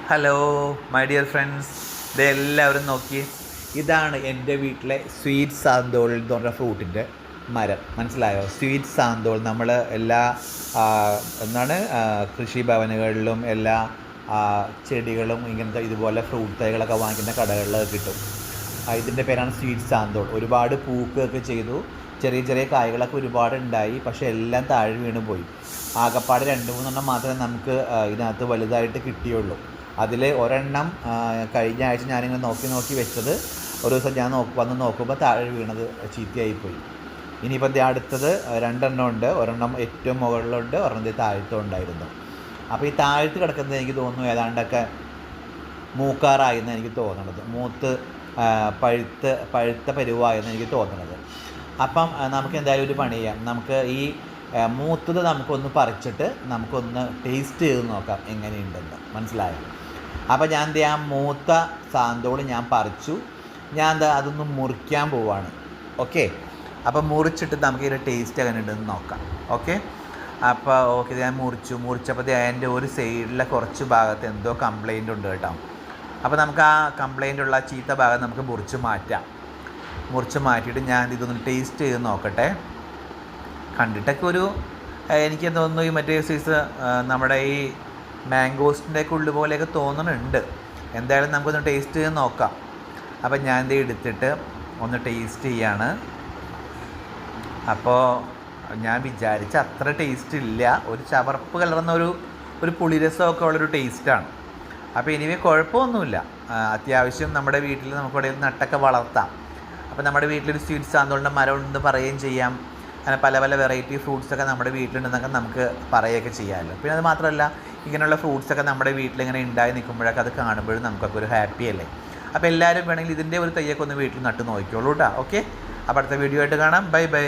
Hello my dear friends, ഇതെല്ലാവരും നോക്കി. ഇതാണ് എൻ്റെ വീട്ടിലെ സ്വീറ്റ് സാന്തോൾ എന്ന് പറഞ്ഞ ഫ്രൂട്ടിൻ്റെ മരം. മനസ്സിലായോ? സ്വീറ്റ് സാന്തോൾ നമ്മൾ എല്ലാ കൃഷിഭവനുകളിലും എല്ലാ ചെടികളും ഇങ്ങനത്തെ ഇതുപോലെ ഫ്രൂട്ട് തൈകളൊക്കെ വാങ്ങിക്കുന്ന കടകളിലൊക്കെ കിട്ടും. ഇതിൻ്റെ പേരാണ് സ്വീറ്റ് സാന്തോൾ. ഒരുപാട് പൂക്കുകയൊക്കെ ചെയ്തു, ചെറിയ ചെറിയ കായ്കളൊക്കെ ഒരുപാടുണ്ടായി. പക്ഷേ എല്ലാം താഴെ വീണ് പോയി. ആകപ്പാട് 2-3 മാത്രമേ നമുക്ക് ഇതിനകത്ത് വലുതായിട്ട് കിട്ടിയുള്ളൂ. അതിൽ ഒരെണ്ണം കഴിഞ്ഞ ആഴ്ച ഞാനിങ്ങനെ നോക്കി വെച്ചത് ഒരു ദിവസം ഞാൻ വന്ന് നോക്കുമ്പോൾ താഴെ വീണത് ചീത്തയായിപ്പോയി. ഇനിയിപ്പോൾ അടുത്തത് 2 ഉണ്ട്. ഒരെണ്ണം ഏറ്റവും മുകളിലുണ്ട്, ഒരെണ്ണം താഴത്തും ഉണ്ടായിരുന്നു. അപ്പോൾ ഈ താഴത്ത് കിടക്കുന്നത് എനിക്ക് തോന്നുന്നു ഏതാണ്ടൊക്കെ മൂക്കാറായെന്ന് എനിക്ക് തോന്നണത്, മൂത്ത് പഴുത്ത പരുവായെന്ന് എനിക്ക് തോന്നണത്. അപ്പം നമുക്ക് എന്തായാലും ഒരു പണി ചെയ്യാം. നമുക്ക് ഈ മൂത്തത് നമുക്കൊന്ന് പറിച്ചിട്ട് നമുക്കൊന്ന് ടേസ്റ്റ് ചെയ്ത് നോക്കാം എങ്ങനെയുണ്ടെന്ന്. മനസ്സിലായോ? അപ്പോൾ ഞാൻ ആ മൂത്ത സാന്തോൾ ഞാൻ പറിച്ചു. ഞാൻ അതൊന്ന് മുറിക്കാൻ പോവാണ്. ഓക്കെ, അപ്പോൾ മുറിച്ചിട്ട് നമുക്ക് ഇതിൻ്റെ ടേസ്റ്റ് എങ്ങനെ ഉണ്ടെന്ന് നോക്കാം. ഓക്കെ, അപ്പോൾ ഓക്കെ, ഞാൻ മുറിച്ചപ്പോൾ അതിൻ്റെ ഒരു സൈഡിലെ കുറച്ച് ഭാഗത്ത് എന്തോ കംപ്ലൈൻ്റ് ഉണ്ട് കേട്ടോ. അപ്പോൾ നമുക്ക് ആ കംപ്ലൈൻ്റ് ഉള്ള ചീത്ത ഭാഗം നമുക്ക് മുറിച്ച് മാറ്റിയിട്ട് ഞാൻ ഇതൊന്ന് ടേസ്റ്റ് ചെയ്ത് നോക്കട്ടെ. കണ്ടിട്ടൊക്കെ എനിക്ക് തോന്നുന്നു ഈ മറ്റേ സൈസ് നമ്മുടെ ഈ മാംഗോസ്റ്റിൻ്റെ ഉള്ളു പോലെയൊക്കെ തോന്നുന്നുണ്ട്. എന്തായാലും നമുക്കൊന്ന് ടേസ്റ്റ് ചെയ്ത് നോക്കാം. അപ്പം ഞാൻ ഇത് എടുത്തിട്ട് ഒന്ന് ടേസ്റ്റ് ചെയ്യാണ്. അപ്പോൾ ഞാൻ വിചാരിച്ച അത്ര ടേസ്റ്റ് ഇല്ല. ഒരു ചവർപ്പ് കലർന്ന ഒരു പുളിരസമൊക്കെ ഉള്ളൊരു ടേസ്റ്റാണ്. അപ്പോൾ ഇനിവേ കുഴപ്പമൊന്നുമില്ല. അത്യാവശ്യം നമ്മുടെ വീട്ടിൽ നമുക്കിവിടെ നട്ടൊക്കെ വളർത്താം. അപ്പോൾ നമ്മുടെ വീട്ടിലൊരു സ്വീറ്റ് സാന്തോളിൻ്റെ മരം ഉണ്ടെന്ന് പറയുകയും ചെയ്യാം. അങ്ങനെ പല പല വെറൈറ്റി ഫ്രൂട്ട്സൊക്കെ നമ്മുടെ വീട്ടിലുണ്ടെന്നൊക്കെ നമുക്ക് പറയുകയൊക്കെ ചെയ്യാമല്ലോ. പിന്നെ അത് മാത്രമല്ല, ഇങ്ങനെയുള്ള ഫ്രൂട്ട്സൊക്കെ നമ്മുടെ വീട്ടിലിങ്ങനെ ഉണ്ടായി നിൽക്കുമ്പോഴൊക്കെ അത് കാണുമ്പോഴും നമുക്കൊക്കെ ഒരു ഹാപ്പി അല്ലേ. അപ്പോൾ എല്ലാവരും വേണമെങ്കിൽ ഇതിൻ്റെ ഒരു തയ്യൊക്കെ ഒന്ന് വീട്ടിൽ നട്ട് നോക്കിക്കോളൂ കേട്ടോ. ഓക്കെ, അപ്പോൾ അടുത്ത വീഡിയോ ആയിട്ട് കാണാം. Bye bye.